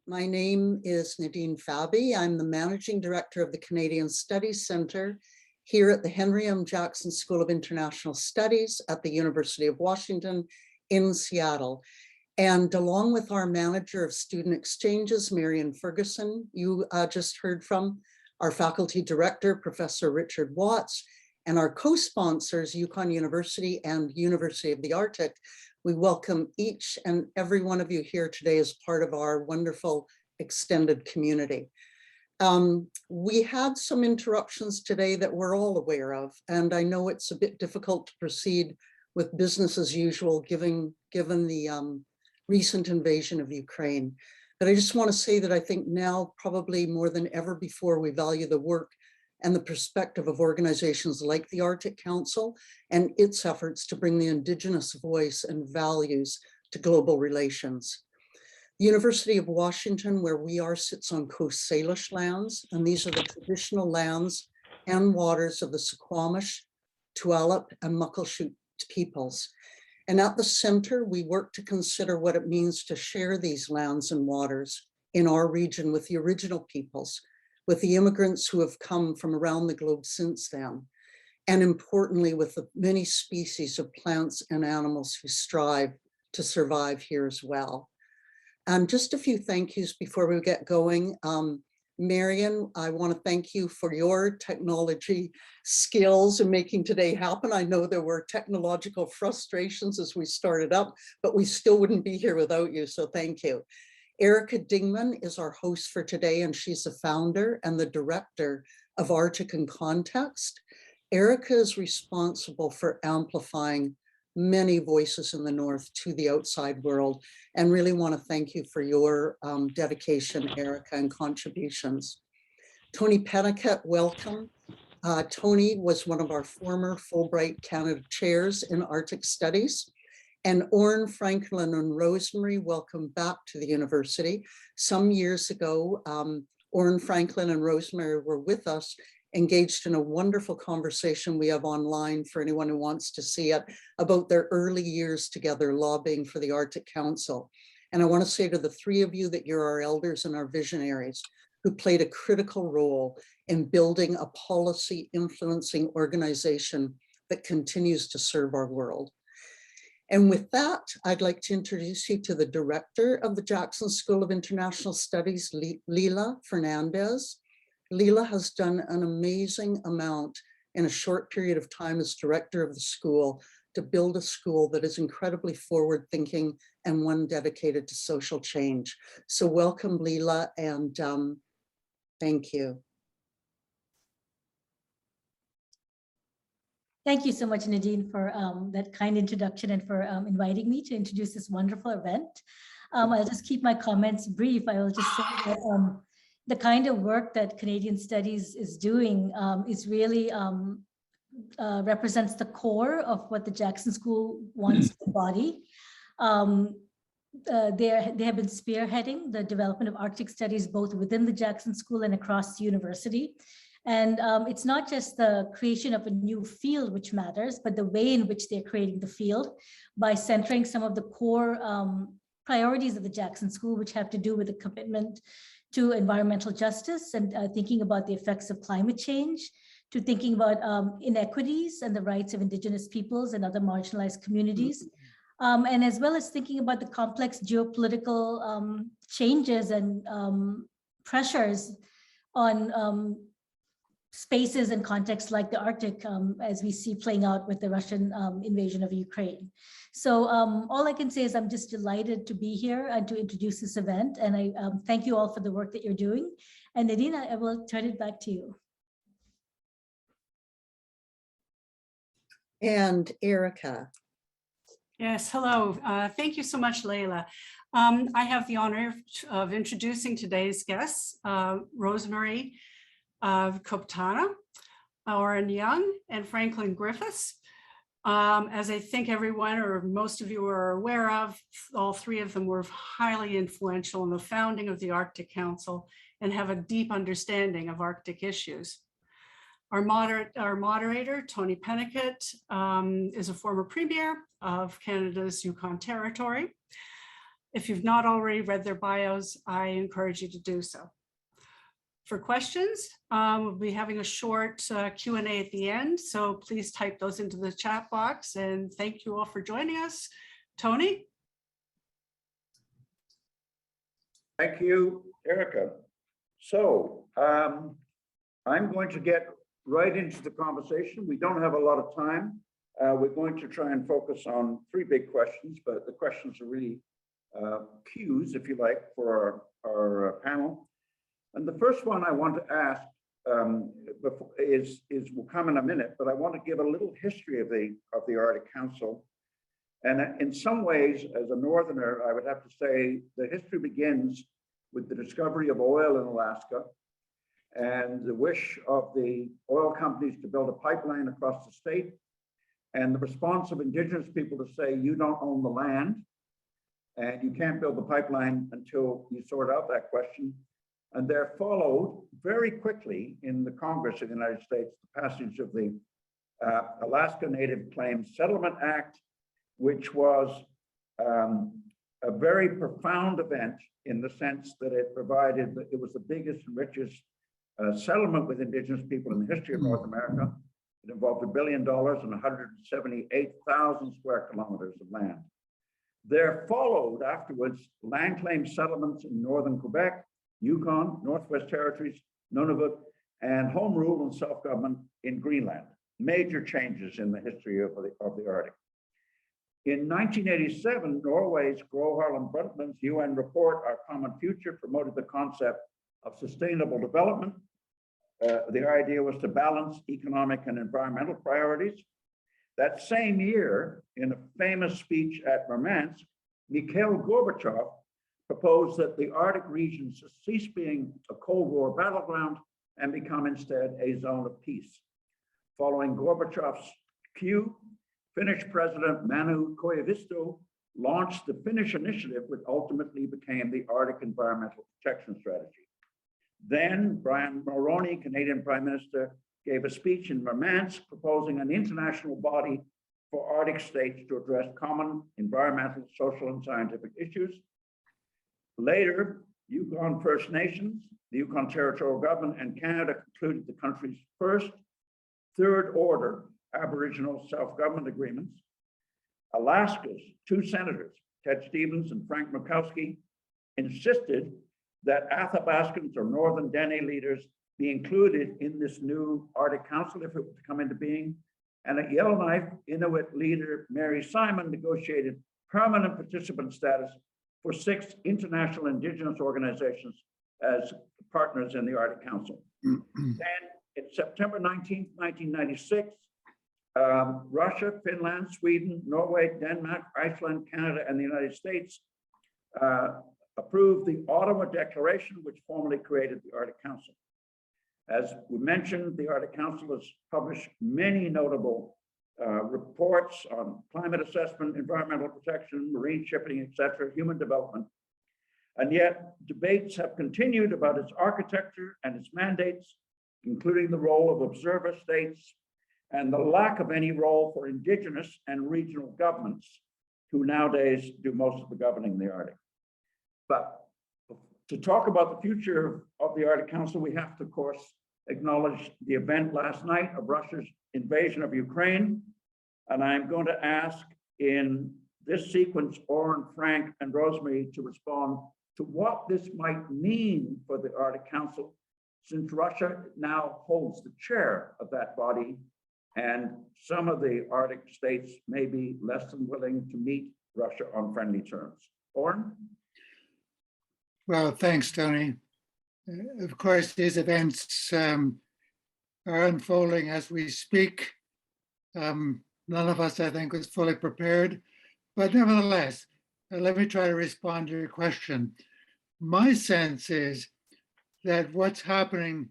My name is Nadine Fabi. I'm the Managing Director of the Canadian Studies Centre here at the Henry M. Jackson School of International Studies at the University of Washington in Seattle. And along with our Manager of Student Exchanges, Marion Ferguson, you just heard from, our Faculty Director, Professor Richard Watts, and our co-sponsors, Yukon University and University of the Arctic, we welcome each and every one of you here today as part of our wonderful extended community. We had some interruptions today that we're all aware of, and I know it's a bit difficult to proceed with business as usual given the recent invasion of Ukraine. But I just want to say that I think now, probably more than ever before, we value the work and the perspective of organizations like the Arctic Council and its efforts to bring the Indigenous voice and values to global relations. The University of Washington, where we are, sits on Coast Salish lands, and these are the traditional lands and waters of the Suquamish, Tulalip, and Muckleshoot peoples. And at the center, we work to consider what it means to share these lands and waters in our region with the original peoples, with the immigrants who have come from around the globe since then, and importantly, with the many species of plants and animals who strive to survive here as well. And just a few thank yous before we get going. Marion, I want to thank you for your technology skills in making today happen. I know there were technological frustrations as we started up, but we still wouldn't be here without you, so thank you. Erica Dingman is our host for today, and she's the founder and the director of Arctic in Context. Erica is responsible for amplifying many voices in the North to the outside world, and really want to thank you for your dedication, Erica, and contributions. Tony Penikett, welcome. Tony was one of our former Fulbright Canada chairs in Arctic Studies. And Oran, Franklyn, and Rosemary, welcome back to the university. Some years ago, Oran, Franklyn, and Rosemary were with us, engaged in a wonderful conversation we have online for anyone who wants to see it, about their early years together lobbying for the Arctic Council. And I want to say to the three of you that you're our elders and our visionaries who played a critical role in building a policy influencing organization that continues to serve our world. And with that, I'd like to introduce you to the director of the Jackson School of International Studies, Lila Fernandez. Lila has done an amazing amount in a short period of time as director of the school to build a school that is incredibly forward-thinking and one dedicated to social change. So welcome, Lila, and thank you. Thank you so much, Nadine, for that kind introduction and for inviting me to introduce this wonderful event. I'll just keep my comments brief. I will just say that the kind of work that Canadian Studies is doing is really represents the core of what the Jackson School wants to embody. They have been spearheading the development of Arctic studies both within the Jackson School and across the university. And it's not just the creation of a new field which matters, but the way in which they're creating the field by centering some of the core priorities of the Jackson School, which have to do with the commitment to environmental justice and thinking about the effects of climate change, to thinking about inequities and the rights of Indigenous peoples and other marginalized communities, and as well as thinking about the complex geopolitical changes and pressures on spaces and contexts like the Arctic, as we see playing out with the Russian invasion of Ukraine. So all I can say is I'm just delighted to be here and to introduce this event. And I thank you all for the work that you're doing. And Nadine, I will turn it back to you. And Erica. Yes, hello. Thank you so much, Leila. I have the honor of introducing today's guests, Rosemarie Kuptana, Oran Young, and Franklyn Griffiths. As I think everyone or most of you are aware of, all three of them were highly influential in the founding of the Arctic Council and have a deep understanding of Arctic issues. Our moderator, Tony Penikett, is a former premier of Canada's Yukon Territory. If you've not already read their bios, I encourage you to do so. For questions, we'll be having a short Q&A at the end, so please type those into the chat box, and thank you all for joining us. Tony? Thank you, Erica. So I'm going to get right into the conversation. We don't have a lot of time. We're going to try and focus on three big questions, but the questions are really cues, if you like, for our panel. And the first one I want to ask will come in a minute, but I want to give a little history of the Arctic Council. And in some ways, as a Northerner, I would have to say the history begins with the discovery of oil in Alaska and the wish of the oil companies to build a pipeline across the state, and the response of Indigenous people to say, you don't own the land and you can't build the pipeline until you sort out that question. And there followed very quickly in the Congress of the United States, the passage of the Alaska Native Claims Settlement Act, which was a very profound event in the sense that it provided that it was the biggest and richest settlement with Indigenous people in the history of North America. It involved $1 billion and 178,000 square kilometers of land. There followed afterwards land claim settlements in northern Quebec, Yukon, Northwest Territories, Nunavut, and home rule and self-government in Greenland. Major changes in the history of the Arctic. In 1987, Norway's Gro Harlem Brundtland's UN report, Our Common Future, promoted the concept of sustainable development. The idea was to balance economic and environmental priorities. That same year, in a famous speech at Murmansk, Mikhail Gorbachev proposed that the Arctic region cease being a Cold War battleground and become instead a zone of peace. Following Gorbachev's cue, Finnish President Manu Koivisto launched the Finnish Initiative, which ultimately became the Arctic Environmental Protection Strategy. Then Brian Mulroney, Canadian Prime Minister, gave a speech in Murmansk proposing an international body for Arctic states to address common environmental, social, and scientific issues. Later, Yukon First Nations, the Yukon Territorial Government, and Canada concluded the country's first third order Aboriginal self-government agreements. Alaska's two senators, Ted Stevens and Frank Murkowski, insisted that Athabascans or Northern Dene leaders be included in this new Arctic Council if it were to come into being. And at Yellowknife, Inuit leader Mary Simon negotiated permanent participant status for 6 international Indigenous organizations as partners in the Arctic Council. Then in September 19, 1996, Russia, Finland, Sweden, Norway, Denmark, Iceland, Canada, and the United States approved the Ottawa Declaration, which formally created the Arctic Council. As we mentioned, the Arctic Council has published many notable reports on climate assessment, environmental protection, marine shipping, etc., human development. And yet debates have continued about its architecture and its mandates, including the role of observer states and the lack of any role for Indigenous and regional governments, who nowadays do most of the governing in the Arctic. But to talk about the future of the Arctic Council, we have to, of course, acknowledge the event last night of Russia's invasion of Ukraine. And I'm going to ask in this sequence, Oran, Frank, and Rosemary to respond to what this might mean for the Arctic Council, since Russia now holds the chair of that body, and some of the Arctic states may be less than willing to meet Russia on friendly terms. Oran? Well, thanks, Tony. Of course, these events are unfolding as we speak. None of us, I think, was fully prepared. But nevertheless, let me try to respond to your question. My sense is that what's happening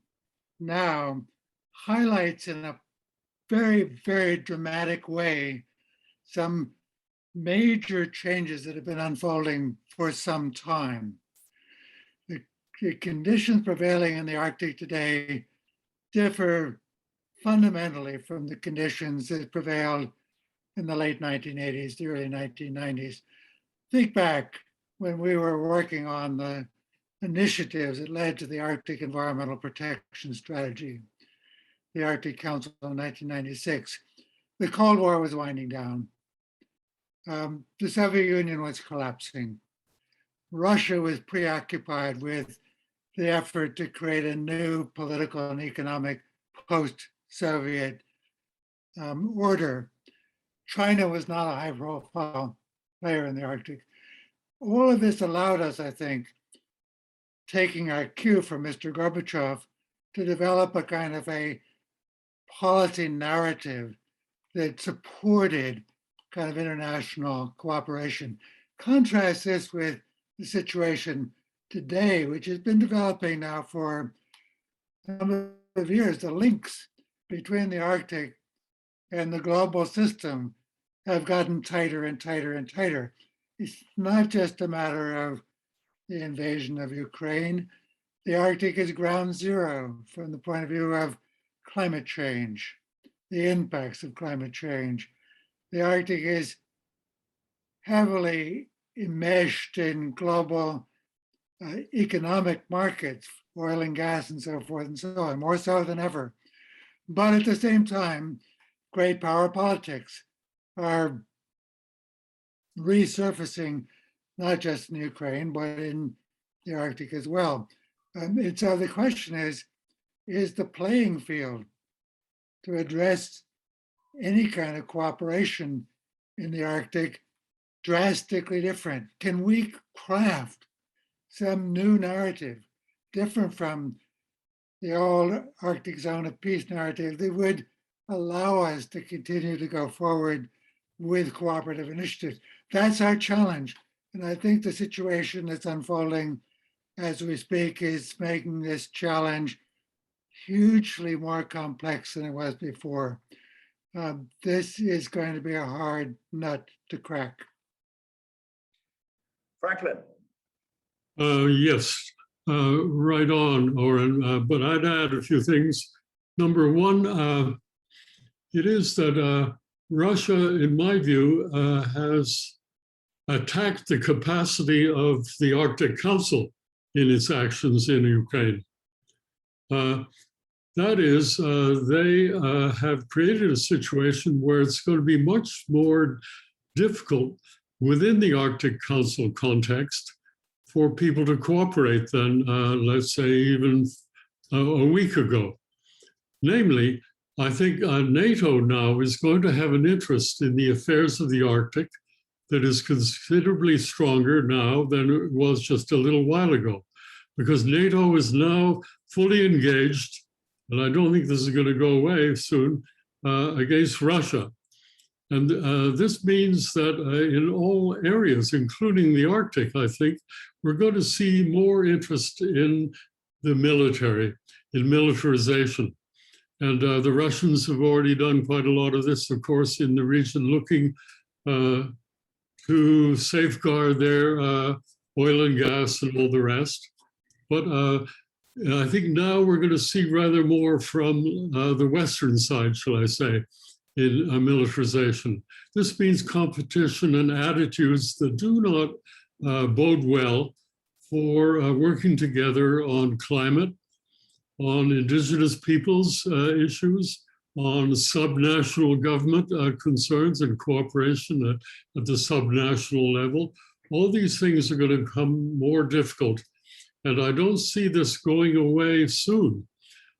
now highlights in a very, very dramatic way some major changes that have been unfolding for some time. The conditions prevailing in the Arctic today differ fundamentally from the conditions that prevailed in the late 1980s, the early 1990s. Think back when we were working on the initiatives that led to the Arctic Environmental Protection Strategy, the Arctic Council in 1996. The Cold War was winding down. The Soviet Union was collapsing. Russia was preoccupied with the effort to create a new political and economic post-Soviet order. China was not a high-profile player in the Arctic. All of this allowed us, I think, taking our cue from Mr. Gorbachev, to develop a kind of a policy narrative that supported kind of international cooperation. Contrast this with the situation today, which has been developing now for a number of years. The links between the Arctic and the global system have gotten tighter and tighter and tighter. It's not just a matter of the invasion of Ukraine. The Arctic is ground zero from the point of view of climate change, the impacts of climate change. The Arctic is heavily enmeshed in global economic markets, oil and gas and so forth and so on, more so than ever. But at the same time, great power politics are resurfacing, not just in Ukraine, but in the Arctic as well. And so the question is the playing field to address any kind of cooperation in the Arctic drastically different? Can we craft some new narrative different from the old Arctic Zone of Peace narrative that would allow us to continue to go forward with cooperative initiatives? That's our challenge. And I think the situation that's unfolding as we speak is making this challenge hugely more complex than it was before. This is going to be a hard nut to crack. Franklyn. Yes, right on, Oran, but I'd add a few things. Number one, it is that Russia, in my view, has attacked the capacity of the Arctic Council in its actions in Ukraine. That is, they have created a situation where it's going to be much more difficult within the Arctic Council context for people to cooperate than, let's say, even a week ago. Namely, I think NATO now is going to have an interest in the affairs of the Arctic that is considerably stronger now than it was just a little while ago, because NATO is now fully engaged, and I don't think this is going to go away soon, against Russia. And this means that in all areas, including the Arctic, I think, we're going to see more interest in the military, in militarization. And the Russians have already done quite a lot of this, of course, in the region, looking to safeguard their oil and gas and all the rest. But I think now we're going to see rather more from the Western side, shall I say, in militarization. This means competition and attitudes that do not bode well for working together on climate, on Indigenous peoples issues, on subnational government concerns and cooperation at the subnational level. All these things are going to become more difficult. And I don't see this going away soon.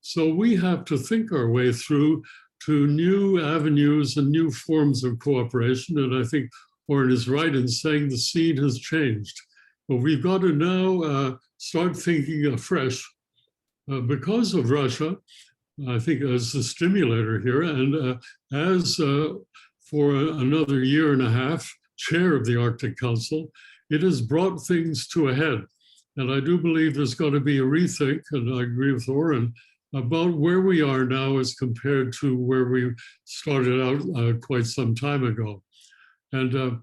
So we have to think our way through to new avenues and new forms of cooperation. And I think Oran is right in saying the scene has changed. But we've got to now start thinking afresh because of Russia, I think, as the stimulator here, and as for another year and a half, chair of the Arctic Council, it has brought things to a head. And I do believe there's got to be a rethink, and I agree with Oran, about where we are now as compared to where we started out quite some time ago. And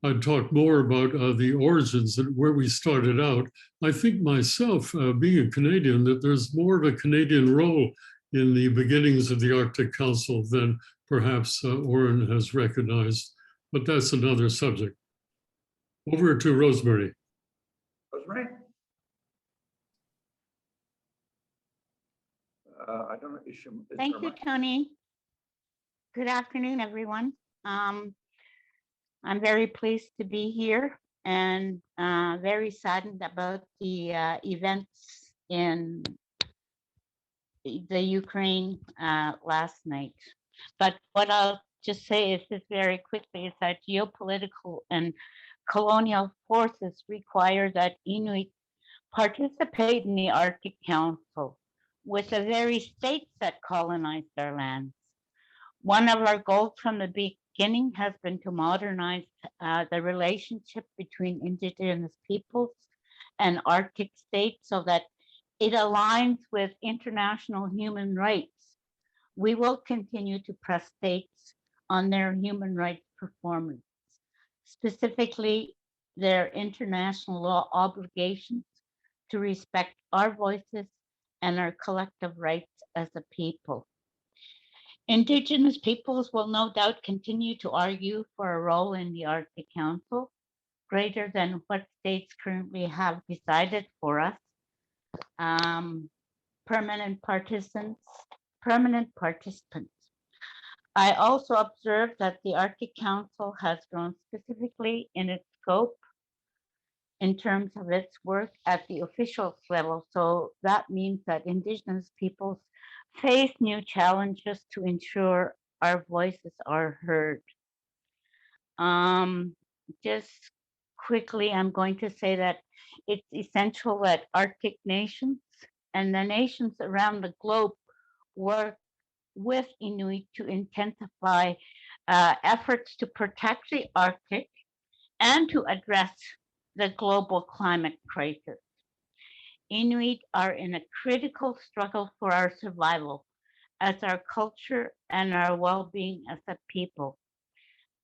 I'd talk more about the origins and where we started out. I think myself, being a Canadian, that there's more of a Canadian role in the beginnings of the Arctic Council than perhaps Oran has recognized, but that's another subject. Over to Rosemary. I don't know, Thank you, Tony. Good afternoon, everyone. I'm very pleased to be here and very saddened about the events in the Ukraine last night. But what I'll just say is this very quickly is that geopolitical and colonial forces require that Inuit participate in the Arctic Council with the very states that colonized our lands. One of our goals from the beginning has been to modernize the relationship between Indigenous peoples and Arctic states so that it aligns with international human rights. We will continue to press states on their human rights performance, specifically their international law obligations to respect our voices and our collective rights as a people. Indigenous peoples will no doubt continue to argue for a role in the Arctic Council, greater than what states currently have decided for us. Permanent participants. I also observed that the Arctic Council has grown specifically in its scope in terms of its work at the official level. So that means that Indigenous peoples face new challenges to ensure our voices are heard. Just quickly, I'm going to say that it's essential that Arctic nations and the nations around the globe work with Inuit to intensify efforts to protect the Arctic and to address the global climate crisis. Inuit are in a critical struggle for our survival as our culture and our well-being as a people.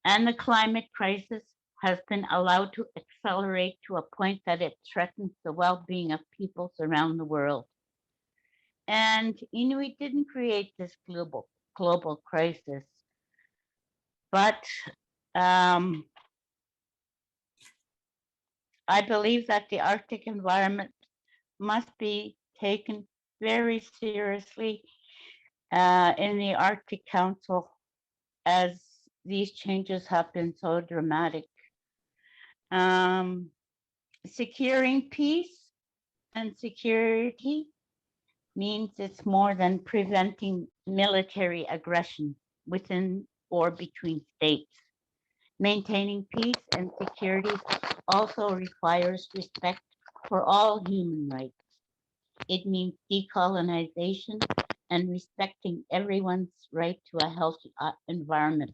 And the climate crisis has been allowed to accelerate to a point that it threatens the well-being of peoples around the world. And Inuit didn't create this global crisis, but I believe that the Arctic environment must be taken very seriously in the Arctic Council, as these changes have been so dramatic. Securing peace and security means it's more than preventing military aggression within or between states. Maintaining peace and security also requires respect for all human rights. It means decolonization and respecting everyone's right to a healthy environment,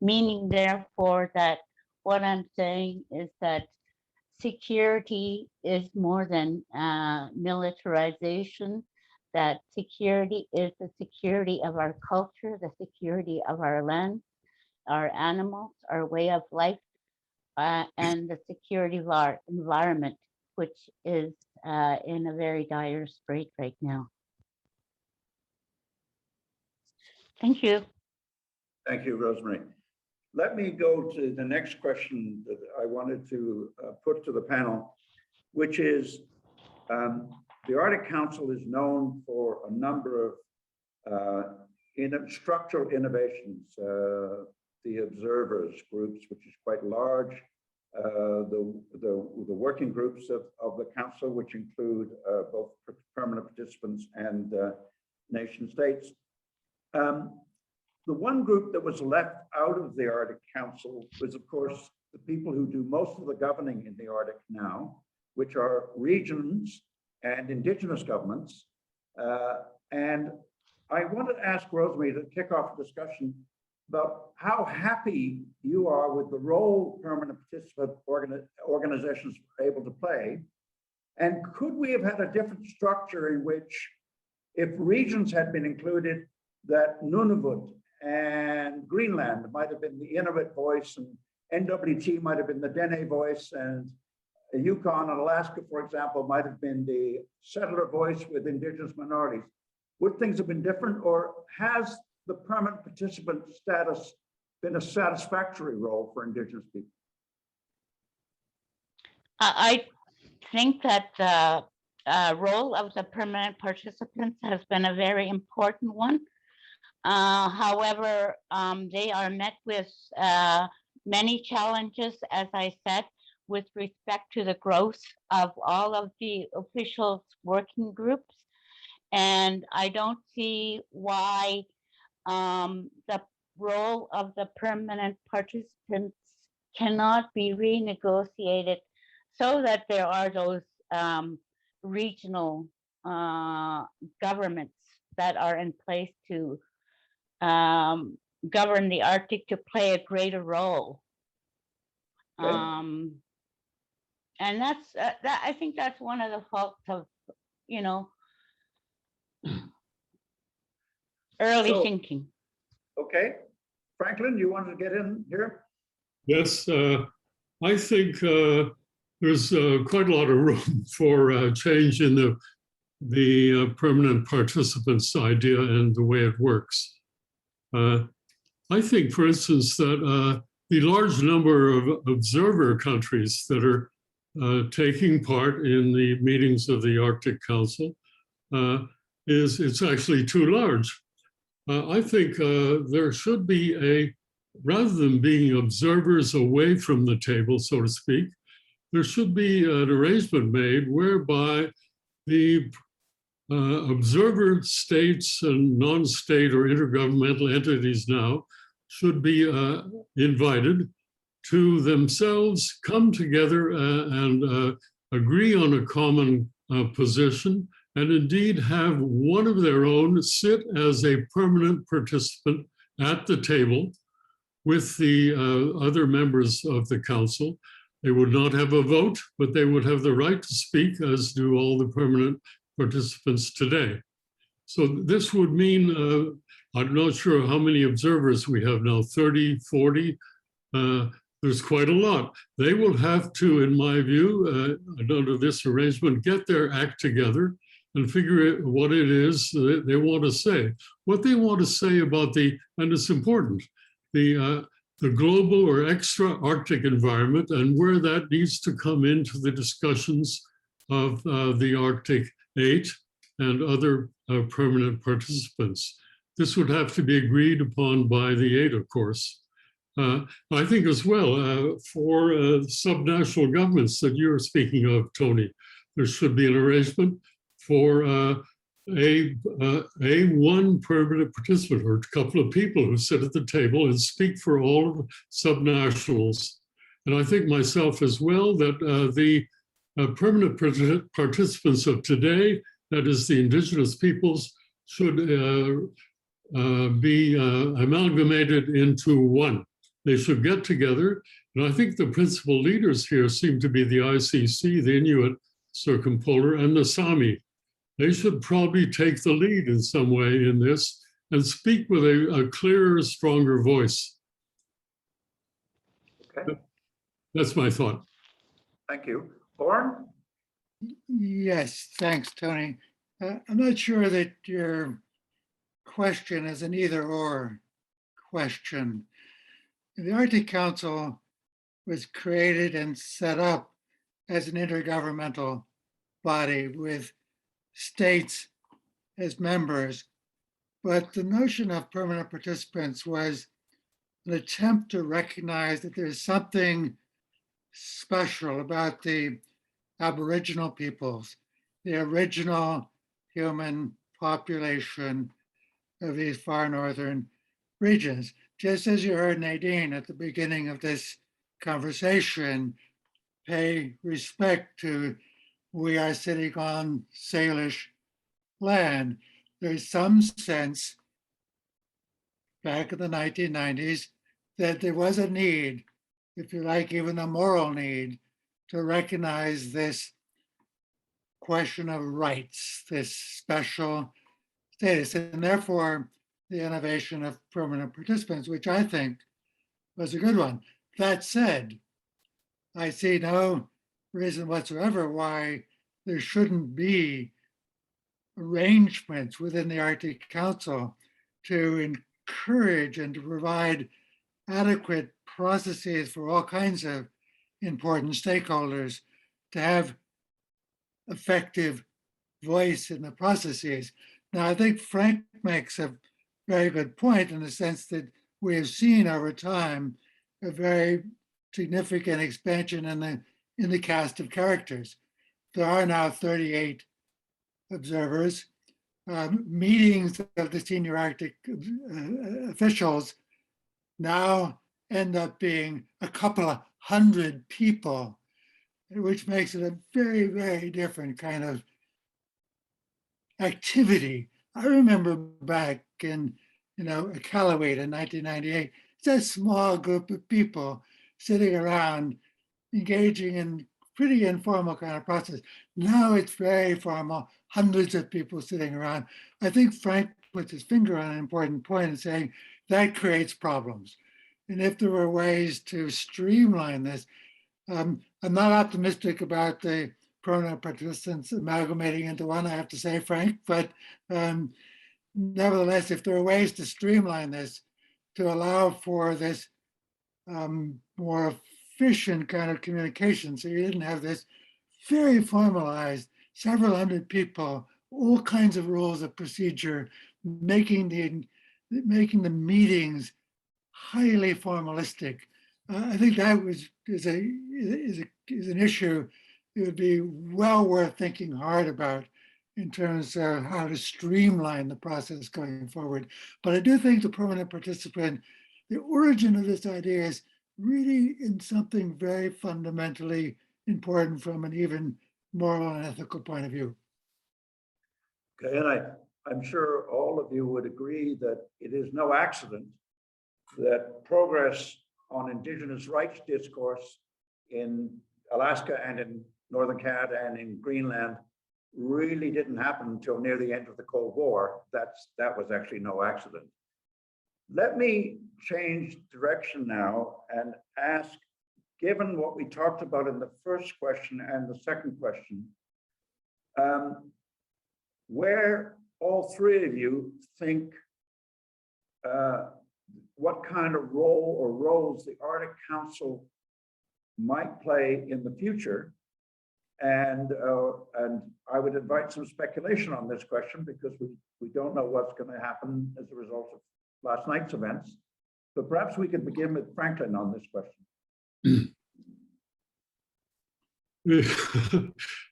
meaning therefore that what I'm saying is that security is more than militarization, that security is the security of our culture, the security of our land, our animals, our way of life, and the security of our environment, which is in a very dire strait right now. Thank you. Thank you, Rosemary. Let me go to the next question that I wanted to put to the panel, which is the Arctic Council is known for a number of structural innovations. The observers groups, which is quite large, the working groups of the council, which include both permanent participants and nation states. The one group that was left out of the Arctic Council was, of course, the people who do most of the governing in the Arctic now, which are regions and Indigenous governments. And I wanted to ask Rosemary to kick off a discussion about how happy you are with the role permanent participant organizations are able to play. And could we have had a different structure in which, if regions had been included, that Nunavut and Greenland might have been the Inuit voice, and NWT might have been the Dene voice, and Yukon and Alaska, for example, might have been the settler voice with Indigenous minorities. Would things have been different, or has the permanent participant status been a satisfactory role for Indigenous people? I think that role of the permanent participants has been a very important one. However, they are met with many challenges, as I said, with respect to the growth of all of the officials working groups. And I don't see why the role of the permanent participants cannot be renegotiated so that there are those regional governments that are in place to govern the Arctic to play a greater role. Okay. And that's that. I think that's one of the faults of, early So- thinking. Okay. Franklyn, you wanted to get in here? Yes, I think there's quite a lot of room for change in the permanent participants idea and the way it works. I think, for instance, that the large number of observer countries that are taking part in the meetings of the Arctic Council it's actually too large. I think there should be rather than being observers away from the table, so to speak, there should be an arrangement made whereby the observer states and non-state or intergovernmental entities now should be invited to themselves come together and agree on a common position, and indeed have one of their own sit as a permanent participant at the table with the other members of the council. They would not have a vote, but they would have the right to speak, as do all the permanent participants today. So this would mean, I'm not sure how many observers we have now, 30, 40, there's quite a lot. They will have to, in my view, under this arrangement, get their act together and figure out what it is that they want to say. What they want to say about and it's important, the global or extra Arctic environment and where that needs to come into the discussions of the Arctic 8 and other permanent participants. This would have to be agreed upon by the 8, of course. I think as well, for subnational governments that you're speaking of, Tony, there should be an arrangement for one permanent participant or a couple of people who sit at the table and speak for all of the subnationals. And I think myself as well that the permanent participants of today, that is the Indigenous peoples, should be amalgamated into one. They should get together. And I think the principal leaders here seem to be the ICC, the Inuit Circumpolar, and the Sami. They should probably take the lead in some way in this and speak with a clearer, stronger voice. Okay. That's my thought. Thank you. Oran? Yes, thanks, Tony. I'm not sure that your question is an either-or question. The Arctic Council was created and set up as an intergovernmental body with states as members, but the notion of permanent participants was an attempt to recognize that there's something special about the Aboriginal peoples, the original human population of these far northern regions. Just as you heard Nadine at the beginning of this conversation, pay respect to we are sitting on Salish land. There's some sense back in the 1990s that there was a need, if you like, even a moral need, to recognize this question of rights, this special status, and therefore the innovation of permanent participants, which I think was a good one. That said, I see no reason whatsoever why there shouldn't be arrangements within the Arctic Council to encourage and to provide adequate processes for all kinds of important stakeholders to have effective voice in the processes. Now, I think Frank makes a very good point in the sense that we have seen over time a very significant expansion in the cast of characters. There are now 38 observers. Meetings of the senior Arctic officials now end up being a couple of hundred people, which makes it a very, very different kind of activity. I remember back in, Iqaluit in 1998, it's a small group of people sitting around engaging in pretty informal kind of process. Now it's very formal, hundreds of people sitting around. I think Frank puts his finger on an important point in saying that creates problems. And if there were ways to streamline this, I'm not optimistic about the permanent participants amalgamating into one, I have to say, Frank, but nevertheless, if there are ways to streamline this, to allow for this more efficient kind of communication, so you didn't have this very formalized, several hundred people, all kinds of rules of procedure, making the meetings highly formalistic. I think that is an issue it would be well worth thinking hard about in terms of how to streamline the process going forward. But I do think the permanent participant, the origin of this idea is really in something very fundamentally important from an even moral and ethical point of view. Okay, and I'm sure all of you would agree that it is no accident that progress on Indigenous rights discourse in Alaska and in Northern Canada and in Greenland really didn't happen until near the end of the Cold War. That was actually no accident. Let me change direction now and ask, given what we talked about in the first question and the second question, where all three of you think what kind of role or roles the Arctic Council might play in the future. And I would invite some speculation on this question because we don't know what's going to happen as a result of last night's events. But perhaps we could begin with Franklyn on this question.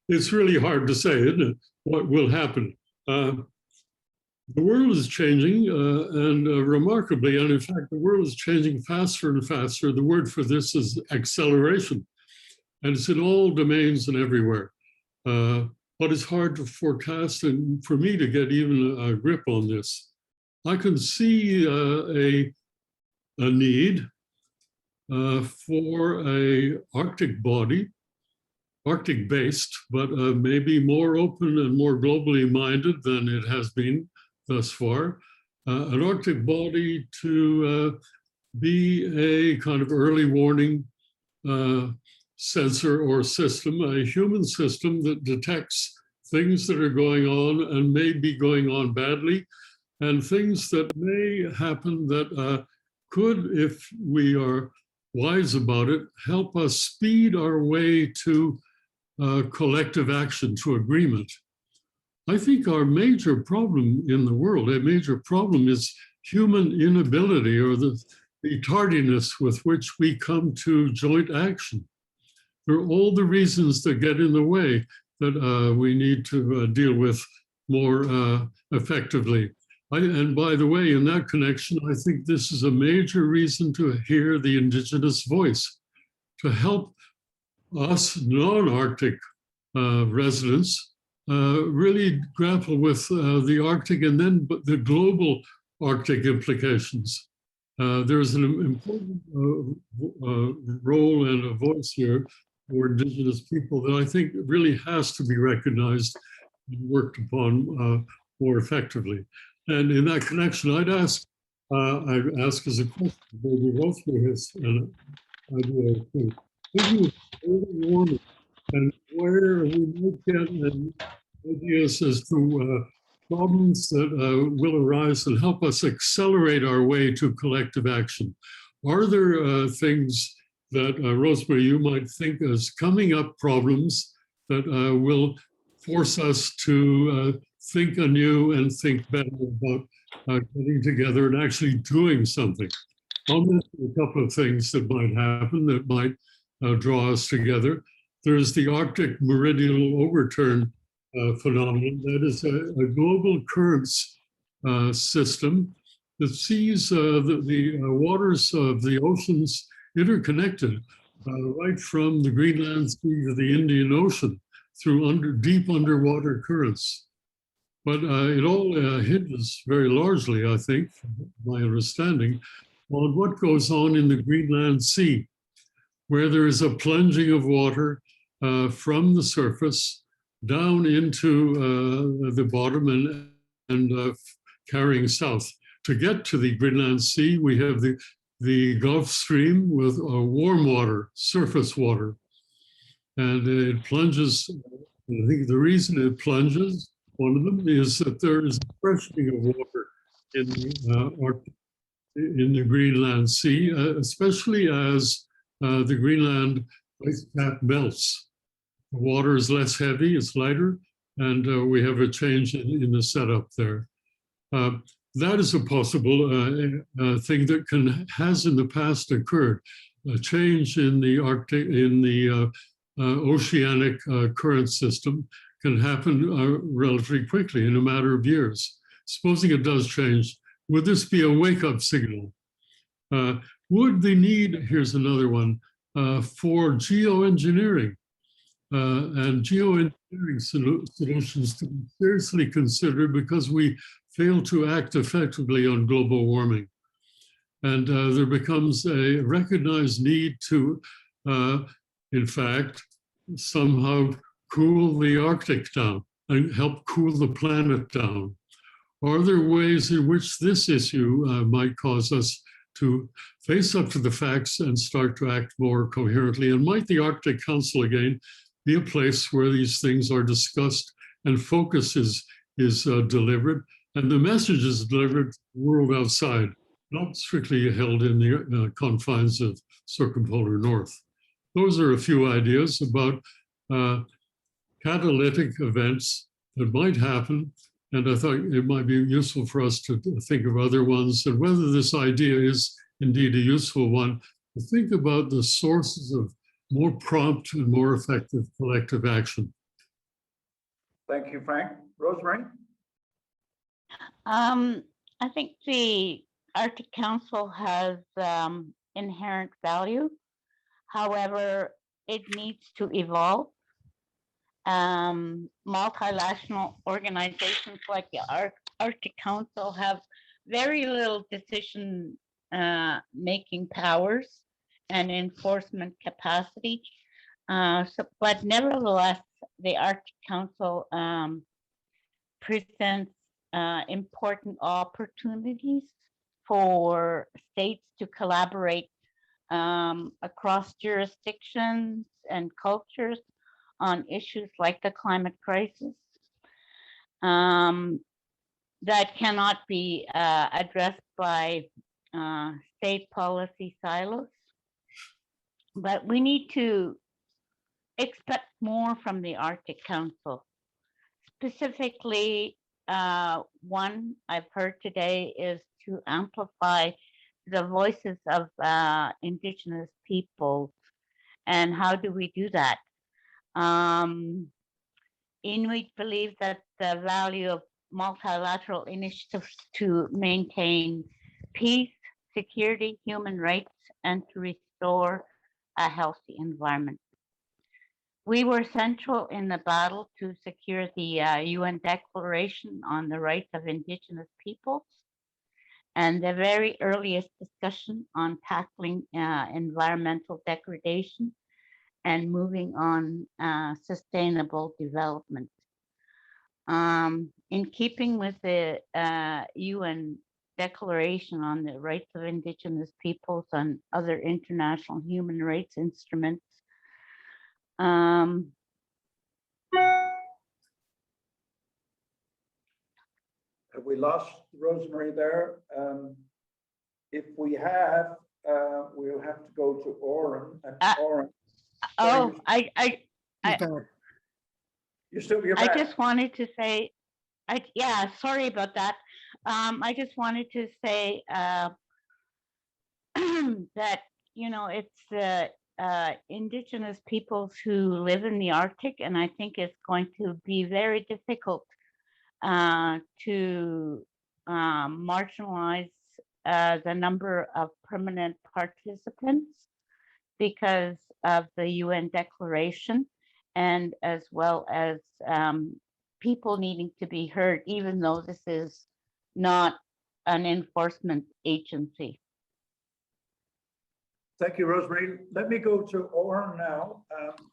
It's really hard to say, isn't it, what will happen. The world is changing and remarkably, and in fact, the world is changing faster and faster. The word for this is acceleration, and it's in all domains and everywhere. But it's hard to forecast and for me to get even a grip on this. I can see a need for a Arctic body, Arctic-based, but maybe more open and more globally minded than it has been thus far. An Arctic body to be a kind of early warning sensor or system, a human system that detects things that are going on and may be going on badly, and things that may happen that could, if we are wise about it, help us speed our way to collective action, to agreement. I think our major problem in the world, a major problem is human inability or the tardiness with which we come to joint action. There are all the reasons that get in the way that we need to deal with more effectively. And by the way, in that connection, I think this is a major reason to hear the Indigenous voice, to help us non-Arctic residents really grapple with the Arctic and then the global Arctic implications. There's an important role and a voice here for Indigenous people that I think really has to be recognized and worked upon more effectively. And in that connection, I'd ask as a question, maybe both of us, and I do think, early warning and where we might get ideas as to problems that will arise and help us accelerate our way to collective action. Are there things that, Rosemary, you might think as coming up problems that will force us to think anew and think better about getting together and actually doing something. I'll mention a couple of things that might happen that might draw us together. There's the Arctic meridional overturn phenomenon. That is a global currents system that sees the waters of the oceans interconnected right from the Greenland Sea to the Indian Ocean through deep underwater currents. But it all hinges very largely, I think, from my understanding, on what goes on in the Greenland Sea, where there is a plunging of water from the surface down into the bottom and carrying south. To get to the Greenland Sea, we have the Gulf Stream with warm water, surface water, and it plunges. I think the reason it plunges, one of them, is that there is a freshening of water in the Greenland Sea, especially as the Greenland ice cap melts. The water is less heavy, it's lighter, and we have a change in the setup there. That is a possible thing that has in the past occurred. A change in the Arctic, in the oceanic current system can happen relatively quickly in a matter of years. Supposing it does change, would this be a wake-up signal? Would the need, here's another one, for geoengineering and geoengineering solutions to be seriously considered because we fail to act effectively on global warming. And there becomes a recognized need to, in fact, somehow cool the Arctic down and help cool the planet down. Are there ways in which this issue might cause us to face up to the facts and start to act more coherently? And might the Arctic Council again be a place where these things are discussed and focus is delivered and the message is delivered to the world outside, not strictly held in the confines of circumpolar north? Those are a few ideas about catalytic events that might happen. And I thought it might be useful for us to think of other ones and whether this idea is indeed a useful one, to think about the sources of more prompt and more effective collective action. Thank you, Frank. Rosemary? I think the Arctic Council has inherent value. However, it needs to evolve. Multilateral organizations like the Arctic Council have very little decision making powers and enforcement capacity. But nevertheless, the Arctic Council presents important opportunities for states to collaborate across jurisdictions and cultures on issues like the climate crisis that cannot be addressed by state policy silos. But we need to expect more from the Arctic Council. Specifically, one I've heard today is to amplify the voices of Indigenous peoples. And how do we do that? Inuit believe that the value of multilateral initiatives to maintain peace, security, human rights, and to restore a healthy environment. We were central in the battle to secure the UN Declaration on the Rights of Indigenous Peoples and the very earliest discussion on tackling environmental degradation and moving on sustainable development. In keeping with the UN Declaration on the Rights of Indigenous Peoples and other international human rights instruments, have we lost Rosemary there? If we have, we'll have to go to Oran. And Oran. oh, I She's back. You're I back. just wanted to say, yeah, sorry about that. I just wanted to say that, you know, it's the Indigenous peoples who live in the Arctic, and I think it's going to be very difficult to marginalize the number of permanent participants because of the UN Declaration, and as well as people needing to be heard, even though this is not an enforcement agency. Thank you, Rosemary. Let me go to Oran now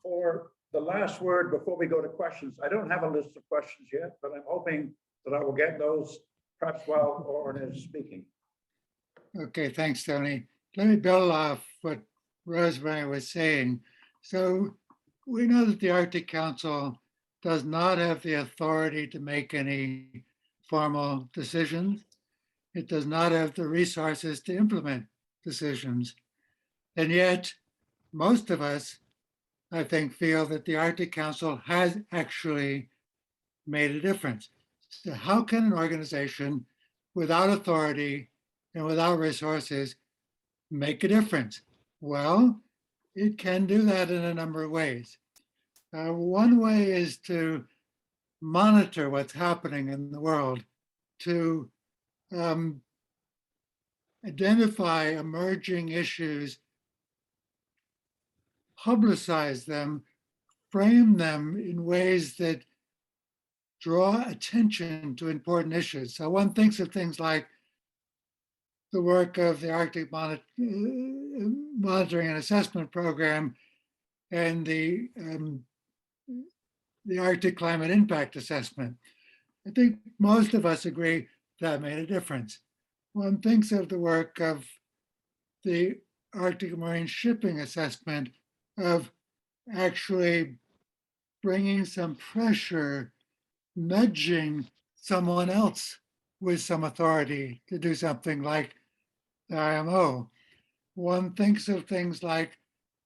for the last word before we go to questions. I don't have a list of questions yet, but I'm hoping that I will get those perhaps while Oran is speaking. Okay, thanks, Tony. Let me build off what Rosemary was saying. So we know that the Arctic Council does not have the authority to make any formal decisions. It does not have the resources to implement decisions. And yet, most of us, I think, feel that the Arctic Council has actually made a difference. So how can an organization without authority and without resources make a difference? Well, it can do that in a number of ways. One way is to monitor what's happening in the world, to identify emerging issues, publicize them, frame them in ways that draw attention to important issues. So one thinks of things like the work of the Arctic Monitoring and Assessment Program and the Arctic Climate Impact Assessment. I think most of us agree that made a difference. One thinks of the work of the Arctic Marine Shipping Assessment, of actually bringing some pressure, nudging someone else with some authority to do something like the IMO. One thinks of things like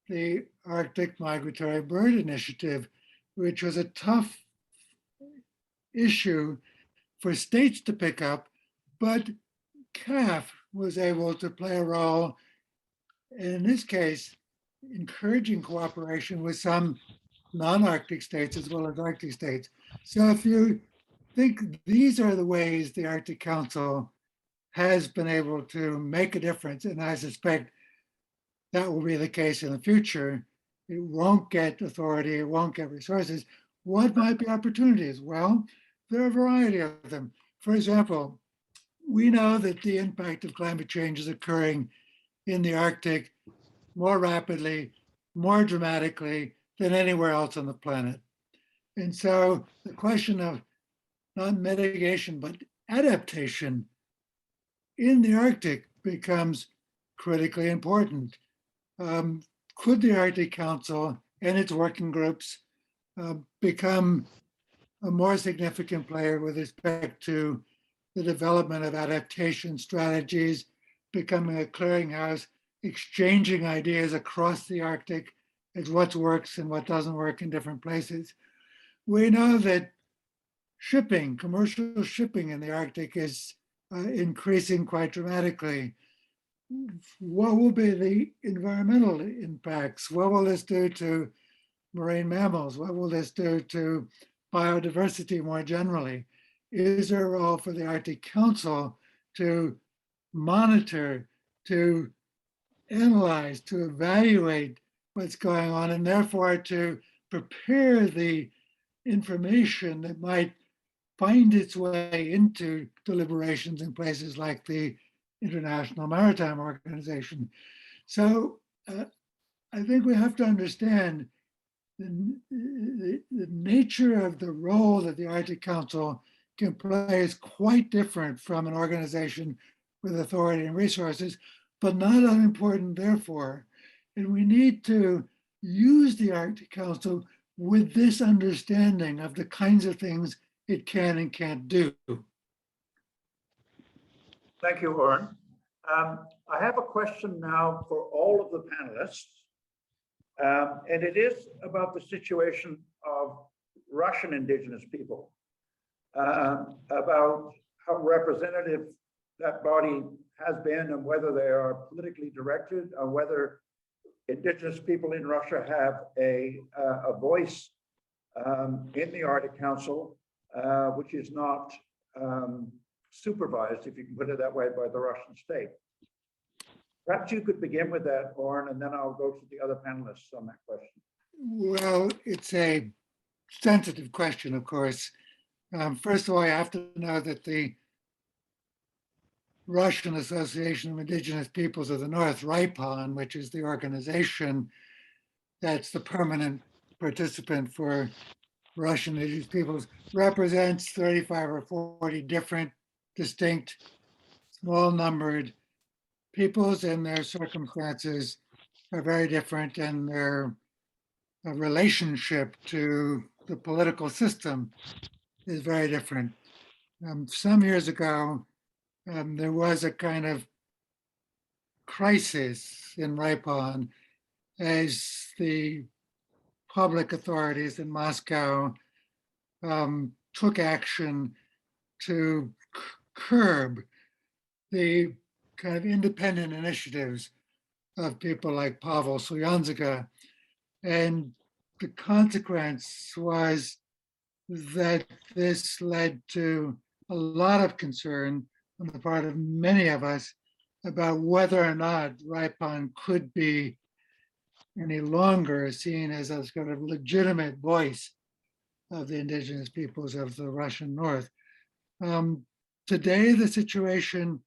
the Arctic Migratory Bird Initiative, which was a tough issue for states to pick up, but CAF was able to play a role, in this case, encouraging cooperation with some non-Arctic states as well as Arctic states. So if you think these are the ways the Arctic Council has been able to make a difference, and I suspect that will be the case in the future, it won't get authority, it won't get resources. What might be opportunities? Well, there are a variety of them. For example, we know that the impact of climate change is occurring in the Arctic more rapidly, more dramatically than anywhere else on the planet. And so the question of not mitigation, but adaptation in the Arctic becomes critically important. Could the Arctic Council and its working groups become a more significant player with respect to the development of adaptation strategies, becoming a clearinghouse, exchanging ideas across the Arctic as what works and what doesn't work in different places? We know that shipping, commercial shipping in the Arctic is increasing quite dramatically. What will be the environmental impacts? What will this do to marine mammals? What will this do to biodiversity more generally? Is there a role for the Arctic Council to monitor, to analyze, to evaluate what's going on, and therefore to prepare the information that might find its way into deliberations in places like the International Maritime Organization? So I think we have to understand the nature of the role that the Arctic Council can play is quite different from an organization with authority and resources, but not unimportant therefore. And we need to use the Arctic Council with this understanding of the kinds of things it can and can't do. Thank you, Oran. I have a question now for all of the panelists, and it is about the situation of Russian Indigenous people, about how representative that body has been and whether they are politically directed, or whether Indigenous people in Russia have a voice in the Arctic Council, which is not supervised, if you can put it that way, by the Russian state. Perhaps you could begin with that, Oran, and then I'll go to the other panelists on that question. Well, it's a sensitive question, of course. First of all, I have to know that the Russian Association of Indigenous Peoples of the North, RIPON, which is the organization that's the permanent participant for Russian Indigenous Peoples, represents 35 or 40 different, distinct, small-numbered peoples, and their circumstances are very different, and their relationship to the political system is very different. Some years ago, there was a kind of crisis in Ripon as the public authorities in Moscow took action to curb the kind of independent initiatives of people like Pavel Suyonzega. And the consequence was that this led to a lot of concern on the part of many of us about whether or not Ripon could be any longer seen as a kind of legitimate voice of the indigenous peoples of the Russian North. Today, the situation,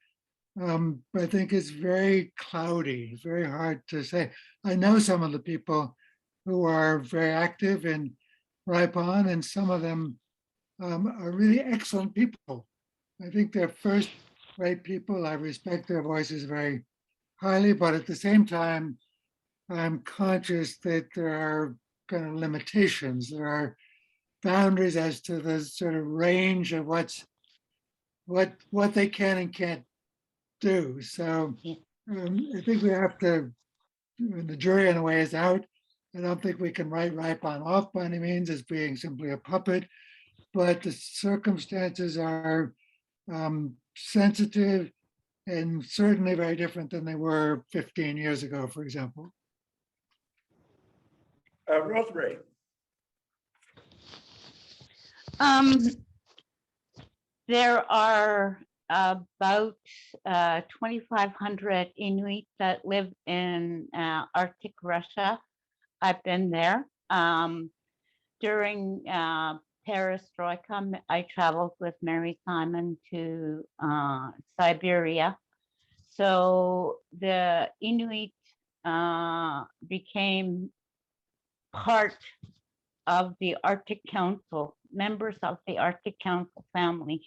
I think, is very cloudy. It's very hard to say. I know some of the people who are very active in Ripon, and some of them are really excellent people. I think they're first-rate people. I respect their voices very highly, but at the same time, I'm conscious that there are kind of limitations. There are boundaries as to the sort of range of what they can and can't do. So I think we have to, the jury in a way is out. I don't think we can write Ripon off by any means as being simply a puppet, but the circumstances are sensitive and certainly very different than they were 15 years ago, for example. Rosemary. There are about 2,500 Inuit that live in Arctic Russia. I've been there. During Perestroika, I traveled with Mary Simon to Siberia. So the Inuit became part of the Arctic Council, members of the Arctic Council family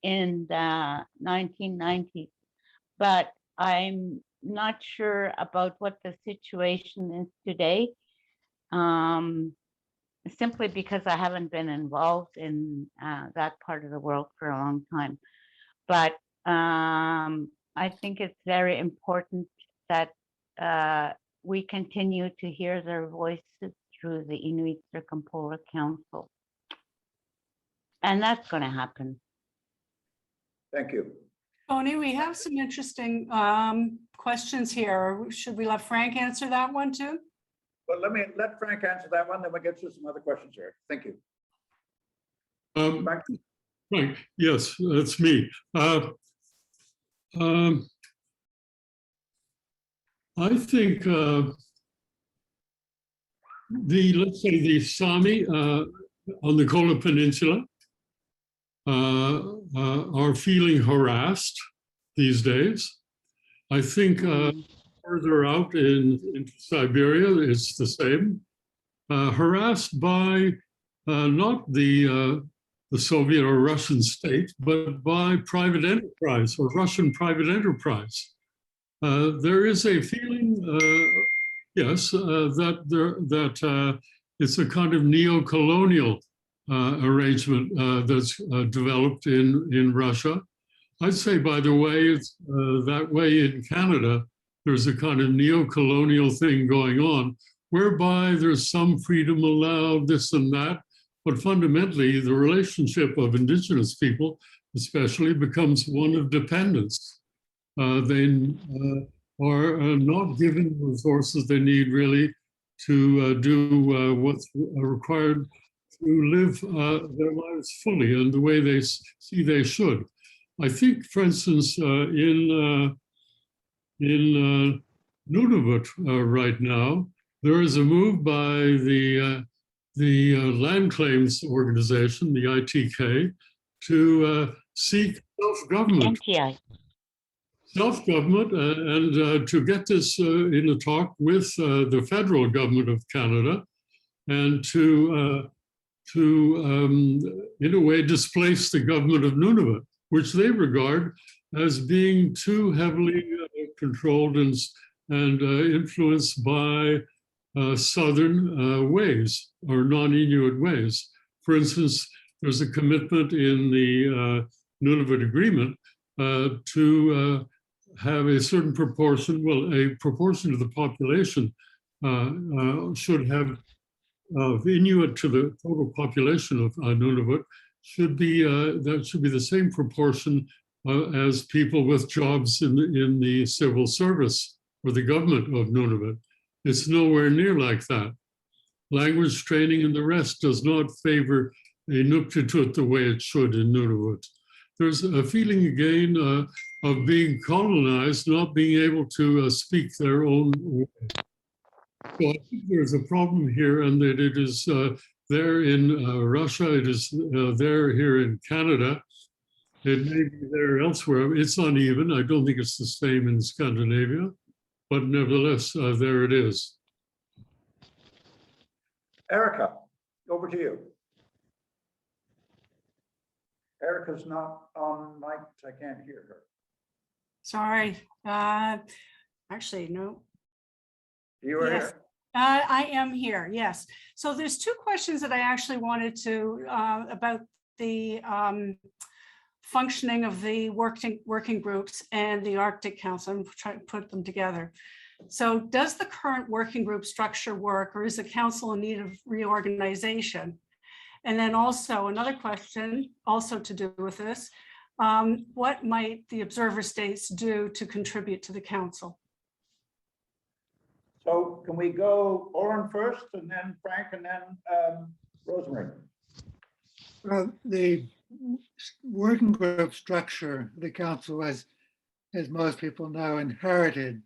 in the 1990s. But I'm not sure about what the situation is today, simply because I haven't been involved in that part of the world for a long time. But I think it's very important that we continue to hear their voices through the Inuit Circumpolar Council. And that's going to happen. Thank you. Tony, we have some interesting questions here. Should we let Frank answer that one too? Well, let Frank answer that one, then we'll get to some other questions here. Thank you. Frank, yes, that's me. I think let's say the Sami on the Kola Peninsula are feeling harassed these days. I think further out into Siberia, it's the same. Harassed by not the Soviet or Russian state, but by private enterprise or Russian private enterprise. There is a feeling, yes, that it's a kind of neo-colonial arrangement that's developed in Russia. I'd say, by the way, it's that way in Canada. There's a kind of neo-colonial thing going on, whereby there's some freedom allowed, this and that, but fundamentally the relationship of Indigenous people especially becomes one of dependence. They are not given the resources they need really to do what's required to live their lives fully and the way they see they should. I think, for instance, in Nunavut right now, there is a move by the land claims organization, the ITK, to seek self-government. NTI. Self-government and to get this in a talk with the federal government of Canada and to in a way displace the government of Nunavut, which they regard as being too heavily controlled and influenced by Southern ways or non-Inuit ways. For instance, there's a commitment in the Nunavut Agreement to have a certain proportion, well, a proportion of the population should have Inuit to the total population of Nunavut should be that should be the same proportion as people with jobs in the civil service or the government of Nunavut. It's nowhere near like that. Language training and the rest does not favor Inuktitut the way it should in Nunavut. There's a feeling again of being colonized, not being able to speak their own way. So I think there's a problem here, and that it is there in Russia, it is there here in Canada, it may be there elsewhere. It's uneven. I don't think it's the same in Scandinavia, but nevertheless, there it is. Erica, over to you. Erica's not on mic. I can't hear her. Sorry. Actually, no. You are Yes. here. I am here, yes. So there's two questions that I actually wanted to, about the functioning of the working groups and the Arctic Council. I'm trying to put them together. So does the current working group structure work, or is the council in need of reorganization? And then also another question, also to do with this, what might the observer states do to contribute to the council? So can we go Oran first and then Frank and then Rosemary? Well, the working group structure, the council, as most people know, inherited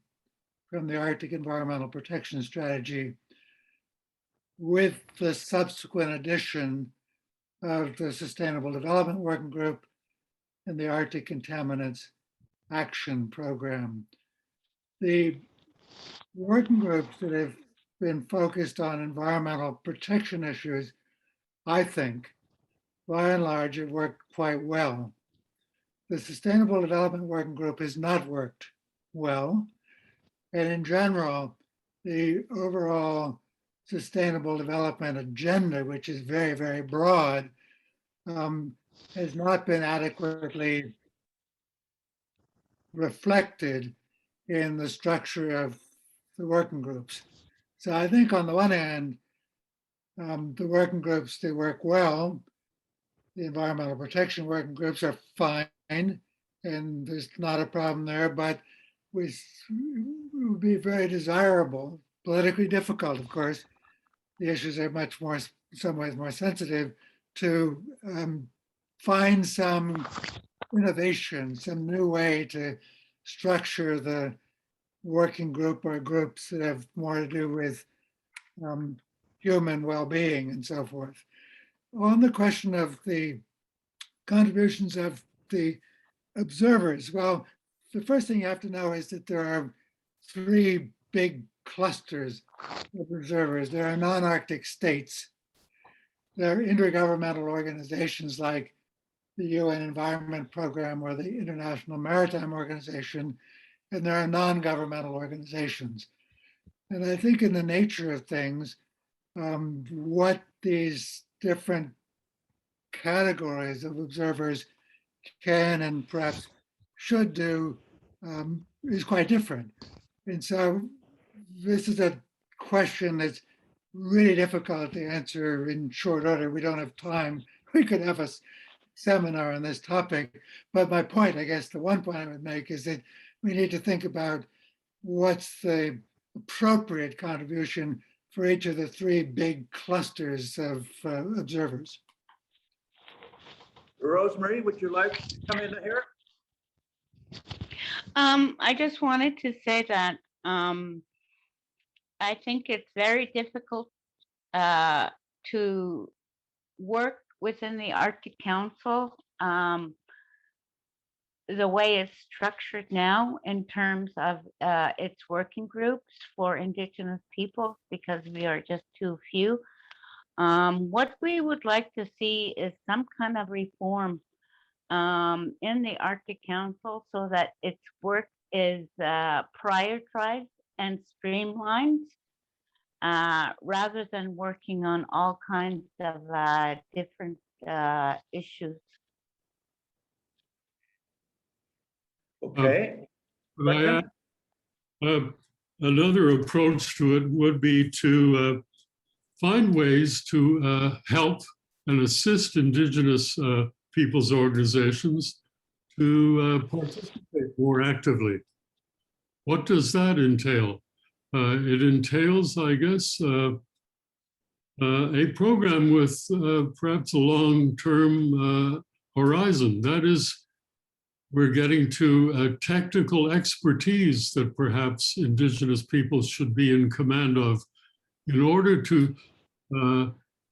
from the Arctic Environmental Protection Strategy with the subsequent addition of the Sustainable Development Working Group and the Arctic Contaminants Action Program. The working groups that have been focused on environmental protection issues, I think, by and large, have worked quite well. The Sustainable Development Working Group has not worked well. And in general, the overall sustainable development agenda, which is very, very broad, has not been adequately reflected in the structure of the working groups. So I think on the one hand, the working groups, they work well. The environmental protection working groups are fine, and there's not a problem there, but it would be very desirable, politically difficult, of course. The issues are much more, in some ways, more sensitive, to find some innovation, some new way to structure the working group or groups that have more to do with human well-being and so forth. On the question of the contributions of the observers, well, the first thing you have to know is that there are three big clusters of observers. There are non-Arctic states. There are intergovernmental organizations like the UN Environment Program or the International Maritime Organization, and there are non-governmental organizations. And I think in the nature of things, what these different categories of observers can and perhaps should do is quite different. And so this is a question that's really difficult to answer in short order. We don't have time. We could have a seminar on this topic. But my point, I guess, the one point I would make is that we need to think about what's the appropriate contribution for each of the three big clusters of observers. Rosemary, would you like to come in here? I just wanted to say that I think it's very difficult to work within the Arctic Council the way it's structured now in terms of its working groups for Indigenous peoples, because we are just too few. What we would like to see is some kind of reform in the Arctic Council so that its work is prioritized and streamlined rather than working on all kinds of different issues. Okay. But I add, another approach to it would be to find ways to help and assist Indigenous peoples' organizations to participate more actively. What does that entail? It entails, I guess, a program with perhaps a long-term horizon. That is, we're getting to technical expertise that perhaps Indigenous peoples should be in command of in order to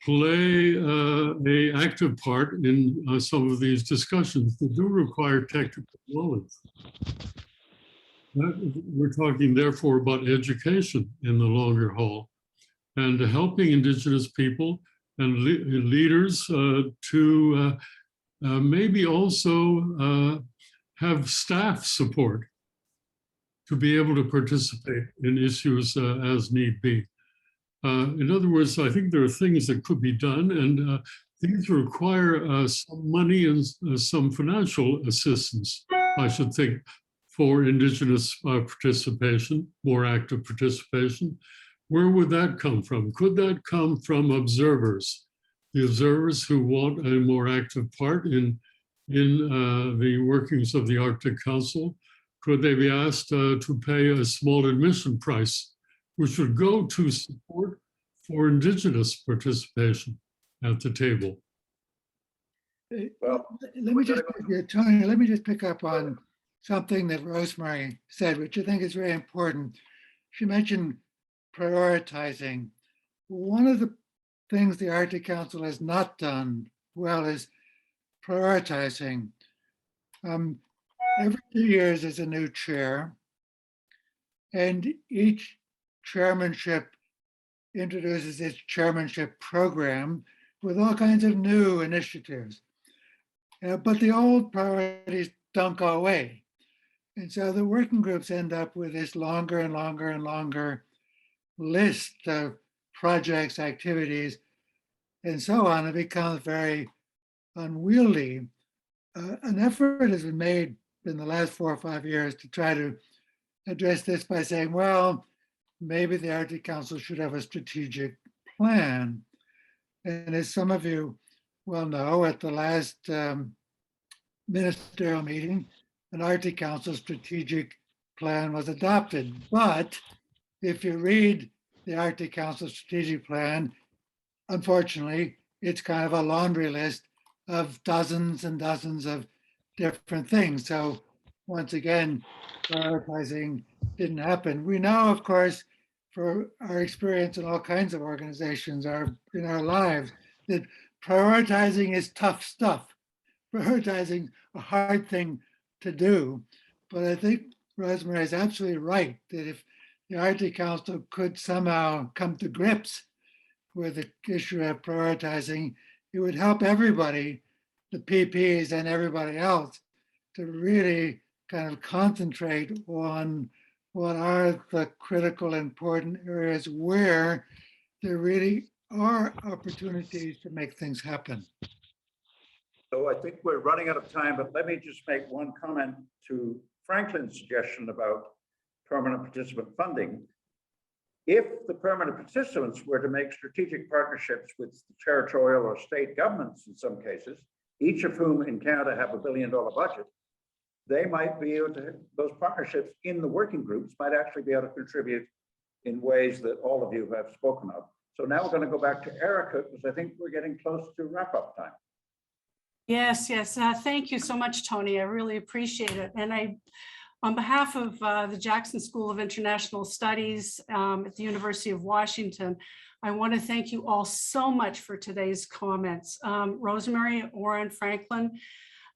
play an active part in some of these discussions that do require technical knowledge. We're talking, therefore, about education in the longer haul and helping Indigenous people and leaders to maybe also have staff support to be able to participate in issues as need be. In other words, I think there are things that could be done, and these require some money and some financial assistance, I should think, for Indigenous participation, more active participation. Where would that come from? Could that come from observers, the observers who want a more active part in the workings of the Arctic Council? Could they be asked to pay a small admission price, which would go to support for Indigenous participation at the table? Well, Tony, let me just pick up on something that Rosemary said, which I think is very important. She mentioned prioritizing. One of the things the Arctic Council has not done well is prioritizing. Every 2 years there's a new chair, and each chairmanship introduces its chairmanship program with all kinds of new initiatives. But the old priorities don't go away. And so the working groups end up with this longer and longer and longer list of projects, activities, and so on. It becomes very unwieldy. An effort has been made in the last 4 or 5 years to try to address this by saying, well, maybe the Arctic Council should have a strategic plan. And as some of you well know, at the last ministerial meeting, an Arctic Council strategic plan was adopted. But if you read the Arctic Council strategic plan, unfortunately, it's kind of a laundry list of dozens and dozens of different things. So once again, prioritizing didn't happen. We know, of course, for our experience in all kinds of organizations in our lives, that prioritizing is tough stuff. Prioritizing a hard thing to do. But I think Rosemary is absolutely right that if the Arctic Council could somehow come to grips with the issue of prioritizing, it would help everybody, the PPs and everybody else, to really kind of concentrate on what are the critical important areas where there really are opportunities to make things happen. So I think we're running out of time, but let me just make one comment to Franklyn's suggestion about permanent participant funding. If the permanent participants were to make strategic partnerships with territorial or state governments in some cases, each of whom in Canada have $1 billion budget, they might be able to, those partnerships in the working groups might actually be able to contribute in ways that all of you have spoken of. So now we're going to go back to Erica, because I think we're getting close to wrap-up time. Yes, yes. Thank you so much, Tony. I really appreciate it. And on behalf of the Jackson School of International Studies at the University of Washington, I want to thank you all so much for today's comments. Rosemary, Oran, Franklyn,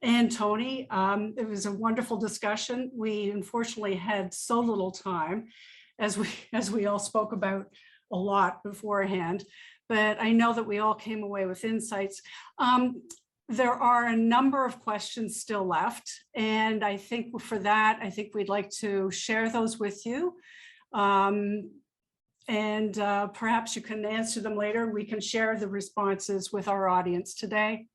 and Tony, it was a wonderful discussion. We unfortunately had so little time, as we all spoke about a lot beforehand, but I know that we all came away with insights. There are a number of questions still left, and I think for that, I think we'd like to share those with you. Perhaps you can answer them later. We can share the responses with our audience today.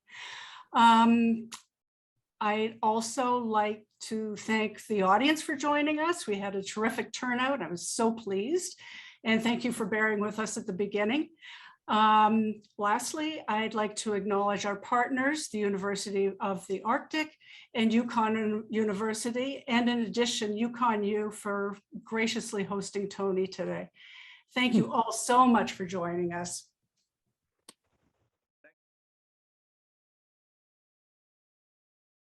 I'd also like to thank the audience for joining us. We had a terrific turnout. I was so pleased. And thank you for bearing with us at the beginning. Lastly, I'd like to acknowledge our partners, the University of the Arctic and Yukon University, and in addition, Yukon U for graciously hosting Tony today. Thank you all so much for joining us.